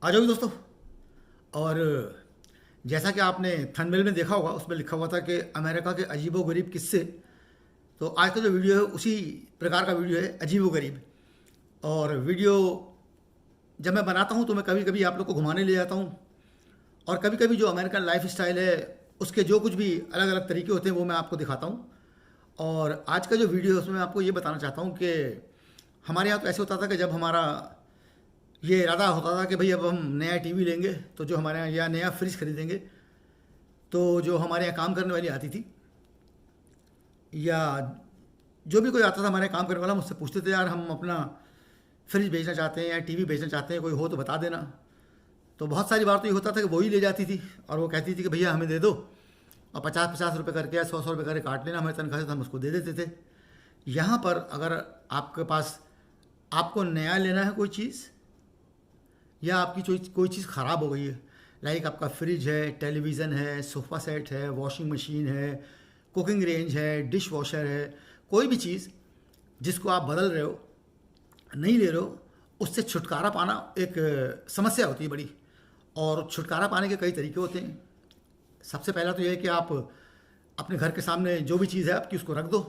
आ जाओगे दोस्तों। और जैसा कि आपने थंबनेल में देखा होगा, उसमें लिखा हुआ था कि अमेरिका के अजीबो-गरीब किस्से। तो आज का जो वीडियो है उसी प्रकार का वीडियो है, अजीबो-गरीब। और वीडियो जब मैं बनाता हूँ तो मैं कभी कभी आप लोग को घुमाने ले जाता हूँ, और कभी कभी जो अमेरिकन लाइफ स्टाइल है उसके जो कुछ भी अलग अलग तरीके होते हैं वो मैं आपको दिखाता हूँ। और आज का जो वीडियो है उसमें मैं आपको ये बताना चाहता हूँ कि हमारे यहाँ तो ऐसे होता था कि जब हमारा ये इरादा होता था कि भाई अब हम नया टीवी लेंगे, तो जो हमारे यहाँ या नया फ्रिज खरीदेंगे, तो जो हमारे यहाँ काम करने वाली आती थी या जो भी कोई आता था हमारे यहाँ काम करने वाला, मुझसे पूछते थे यार हम अपना फ्रिज बेचना चाहते हैं या टीवी बेचना चाहते हैं, कोई हो तो बता देना। तो बहुत सारी बार तो ये होता था कि वो ही ले जाती थी और वो कहती थी कि भैया हमें दे दो, और 50-50 रुपये करके या 100-100 रुपये करके काट लेना हमारे तनख्वाह से, तो हम उसको दे देते थे। यहाँ पर अगर आपके पास आपको नया लेना है कोई चीज़, या आपकी कोई चीज़ ख़राब हो गई है, लाइक आपका फ्रिज है, टेलीविज़न है, सोफ़ा सेट है, वॉशिंग मशीन है, कुकिंग रेंज है, डिश वॉशर है, कोई भी चीज़ जिसको आप बदल रहे हो, नहीं ले रहे हो, उससे छुटकारा पाना एक समस्या होती है बड़ी। और छुटकारा पाने के कई तरीके होते हैं। सबसे पहला तो यह है कि आप अपने घर के सामने जो भी चीज़ है आपकी उसको रख दो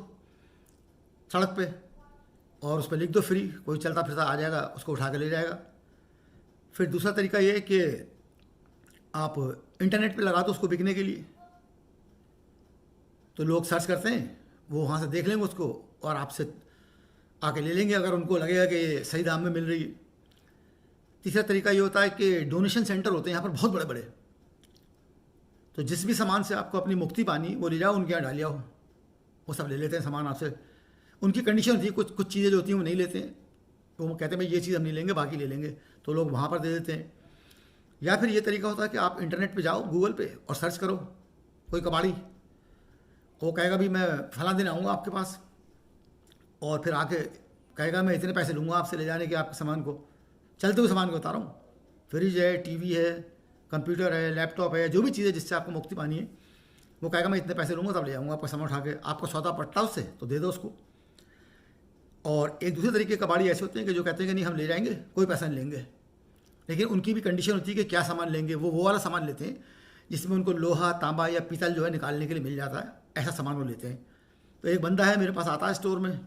सड़क पे, और उस पर लिख दो फ्री, कोई चलता फिरता आ जाएगा उसको उठा के ले जाएगा। फिर दूसरा तरीका ये है कि आप इंटरनेट पे लगा दो उसको बिकने के लिए, तो लोग सर्च करते हैं, वो वहाँ से देख लेंगे उसको और आपसे आके ले लेंगे अगर उनको लगेगा कि ये सही दाम में मिल रही है। तीसरा तरीका ये होता है कि डोनेशन सेंटर होते हैं यहाँ पर बहुत बड़े बड़े, तो जिस भी सामान से आपको अपनी मुक्ति पानी वो ले जाओ, उनके यहाँ डालिया हो, वो सब ले लेते हैं सामान आपसे। उनकी कंडीशन होती है, कुछ कुछ चीज़ें जो होती हैं वो नहीं लेते हैं, तो वो कहते हैं भाई ये चीज़ हम नहीं लेंगे, बाकी ले लेंगे, तो लोग वहाँ पर दे देते हैं। या फिर ये तरीका होता है कि आप इंटरनेट पे जाओ गूगल पे और सर्च करो कोई कबाड़ी, वो कहेगा भी मैं फलां दिन आऊँगा आपके पास, और फिर आके कहेगा मैं इतने पैसे लूँगा आपसे ले जाने के आपके सामान को, चलते हुए सामान को बता रहा हूँ, फ्रिज है, टीवी है, कंप्यूटर है, लैपटॉप है, जो भी चीज़ है जिससे आपको मुक्ति पानी है, वो कहेगा मैं इतने पैसे लूँगा तब ले आऊँगा आपका सामान उठा के, आपको सौदा पड़ता उससे तो दे दो उसको। और एक दूसरे तरीके के कबाड़ी ऐसे होते हैं कि जो कहते हैं कि नहीं हम ले जाएंगे, कोई पैसा नहीं लेंगे, लेकिन उनकी भी कंडीशन होती है कि क्या सामान लेंगे। वो वाला सामान लेते हैं जिसमें उनको लोहा, तांबा या पीतल जो है निकालने के लिए मिल जाता है, ऐसा सामान वो लेते हैं। तो एक बंदा है मेरे पास आता है स्टोर में,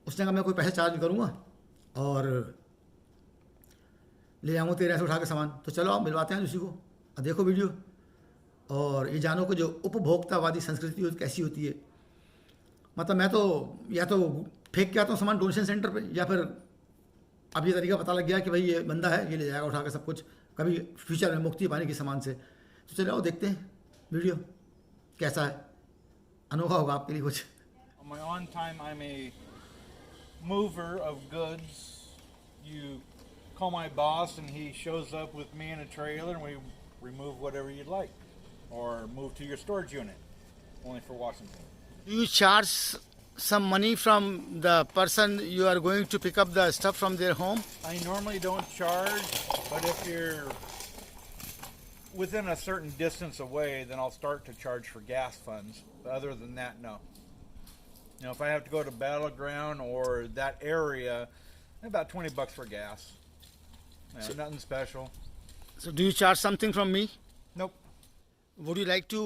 उसने कहा मैं कोई पैसे चार्ज करूँगा और ले जाऊँगा तेरे ऐसे उठा के सामान, तो चलो आप मिलवाते हैं उसी को, और देखो वीडियो, और ये जानो कि जो उपभोक्तावादी संस्कृति कैसी होती है। मतलब मैं तो या तो फेंक के आता हूँ सामान डोनेशन सेंटर पे, या फिर अब ये तरीका पता लग गया कि भाई ये बंदा है, ये ले जाएगा उठा के सब कुछ, कभी फ्यूचर में मुक्ति पाने के सामान से। तो चलो आओ देखते हैं वीडियो कैसा है, अनोखा होगा आपके लिए कुछ। On my on time, I'm a mover of goods. You call my boss and he shows up with me in a trailer and we remove whatever you'd like, or move to your storage unit, only for Washington. Do you charge some money from the person you are going to pick up the stuff from their home? I normally don't charge, but if you're within a certain distance away, then I'll start to charge for gas funds. But other than that, no. You know, if I have to go to Battleground or that area, about $20 for gas. Yeah, nothing special. So do you charge something from me? Nope. Would you like to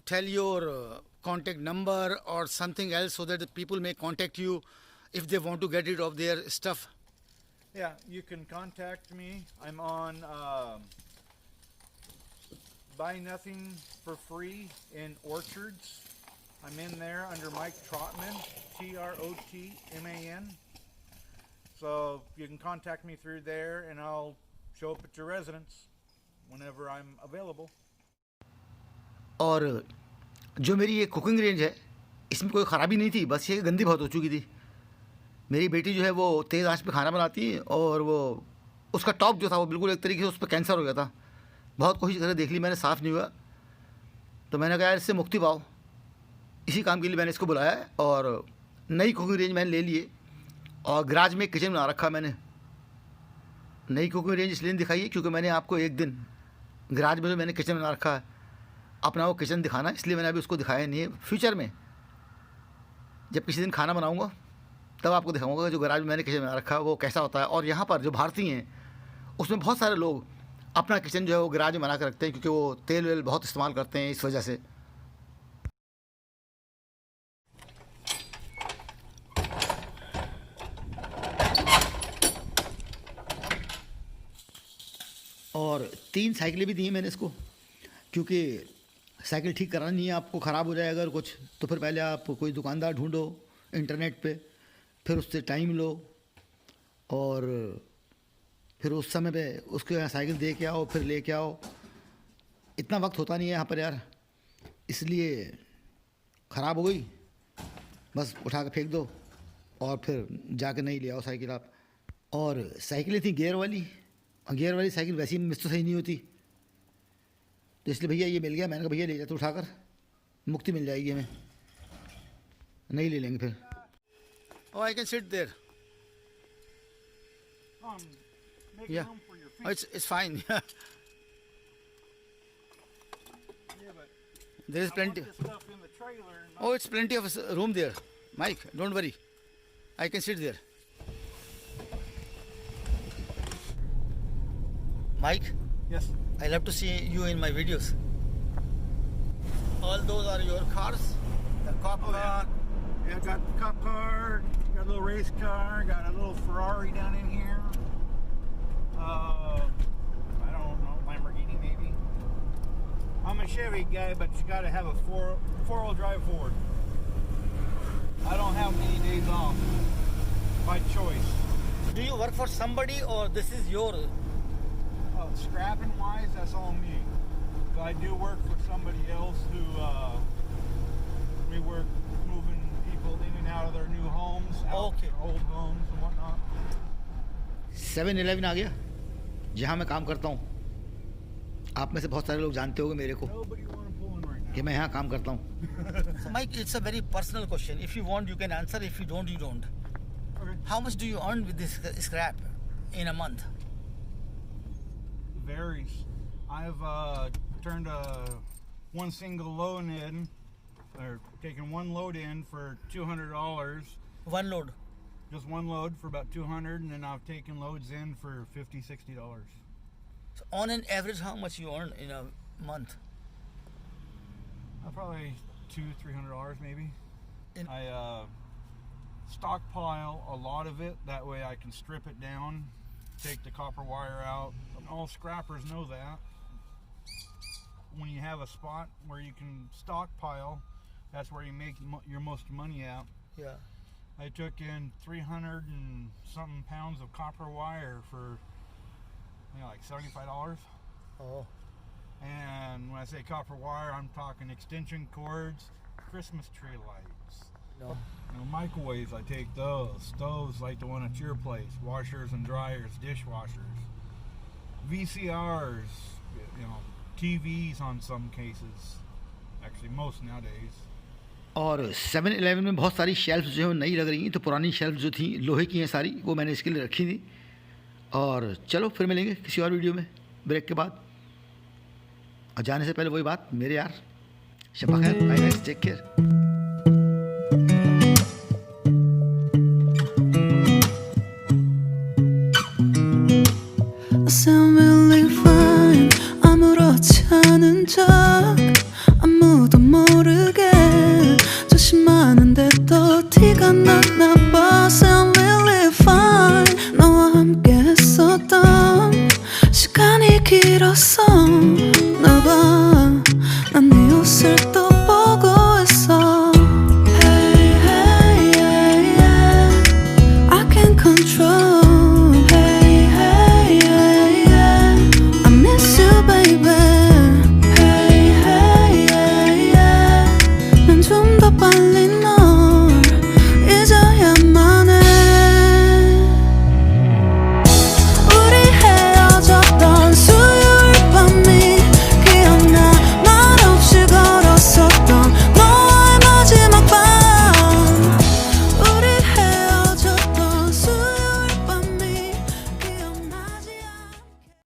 tell your contact number or something else so that the people may contact you if they want to get rid of their stuff? Yeah, you can contact me. I'm on Buy Nothing for Free in Orchards. I'm in there under Mike Trotman, Trotman. So you can contact me through there and I'll show up at your residence whenever I'm available. और जो मेरी ये cooking range है इसमें कोई ख़राबी नहीं थी, बस ये गंदी बहुत हो चुकी थी। मेरी बेटी जो है वो तेज़ आंच पे खाना बनाती है, और वो उसका टॉप जो था वो बिल्कुल एक तरीके से उस पर कैंसर हो गया था। बहुत कोशिश करके देख ली मैंने, साफ़ नहीं हुआ, तो मैंने कहा यार इससे मुक्ति पाओ, इसी काम के लिए मैंने इसको बुलाया है। और नई कुकिंग रेंज मैंने ले लिए, और गराज में एक किचन बना रखा मैंने। नई कुकिंग रेंज इसलिए दिखाई है क्योंकि मैंने आपको एक दिन गराज में जो मैंने किचन बना रखा है अपना वो किचन दिखाना, इसलिए मैंने अभी उसको दिखाया नहीं है। फ्यूचर में जब किसी दिन खाना बनाऊंगा तब आपको दिखाऊंगा जो गराज में मैंने किचन बना रखा है वो कैसा होता है। और यहाँ पर जो भारतीय हैं उसमें बहुत सारे लोग अपना किचन जो है वो गैराज में बना कर रखते हैं, क्योंकि वो तेल वेल बहुत इस्तेमाल करते हैं इस वजह से। और 3 साइकिलें भी दी हैं मैंने इसको, क्योंकि साइकिल ठीक करानी है आपको, ख़राब हो जाए अगर कुछ तो फिर पहले आप कोई दुकानदार ढूंढो इंटरनेट पे, फिर उससे टाइम लो और फिर उस समय पे उसके यहाँ साइकिल दे के आओ, फिर लेके आओ। इतना वक्त होता नहीं है यहाँ पर यार, इसलिए ख़राब हो गई बस उठा के फेंक दो और फिर जाके नहीं ले आओ साइकिल आप। और साइकिलें थी गियर वाली साइकिल वैसे ही मिस तो सही नहीं होती, तो इसलिए भैया ये मिल गया, मैंने कहा भैया ले जाते उठाकर, मुक्ति मिल जाएगी हमें, नहीं ले लेंगे फिर। Oh, I can sit there. Make Yeah. room for your feet. Oh, it's fine. Yeah, but There is I want plenty. this stuff in the trailer. And Oh, it's plenty of room there. Mike, don't worry. I can sit there. Mike, yes. I love to see you in my videos. All those are your cars? The cop Oh, yeah. Yeah, got the cop car, got a little race car, got a little Ferrari down in here. I don't know, Lamborghini maybe. I'm a Chevy guy, but you got to have a four-wheel drive Ford. I don't have many days off by choice. Do you work for somebody or this is your? Scrapping wise, that's all me. So I do work for somebody else who we work moving people in and out of their new homes, out Okay. their old homes and whatnot. 7-Eleven आ गया जहाँ मैं काम करता हूँ। आप में से बहुत सारे लोग जानते होंगे मेरे को Nobody want to pull in right now. कि मैं यहाँ काम करता हूँ। So Mike, it's a very personal question. If you want, you can answer. If you don't, you don't. Okay. How much do you earn with this scrap in a month? Varies. I've turned one single load in, or taken one load in for $200. One load. Just one load for about $200, and then I've taken loads in for $50, $60. So on an average, how much you earn in a month? Probably $200-$300 maybe. In- I stockpile a lot of it. That way I can strip it down, take the copper wire out. All scrappers know that. When you have a spot where you can stockpile, that's where you make your most money at. Yeah. I took in 300 and something pounds of copper wire for like $75. Oh. And when I say copper wire, I'm talking extension cords, Christmas tree lights, No. microwaves. I take those, stoves like the one at your place, washers and dryers, dishwashers, VCRs, TVs on some cases, actually most nowadays. और 7-Eleven में बहुत सारी shelf जो है नई लग रही हैं, तो पुरानी शेल्फ जो थी लोहे की हैं सारी, वो मैंने इसके लिए रखी थी। और चलो फिर मिलेंगे किसी और वीडियो में ब्रेक के बाद। और जाने से पहले वही बात, मेरे यार शब्बा खैर, bye guys, take care. sound really fine 아무렇지 않은 척 아무도 모르게 조심하는데 또 티가 났나 봐 Sound really fine 너와 함께 했었던 시간이 길었어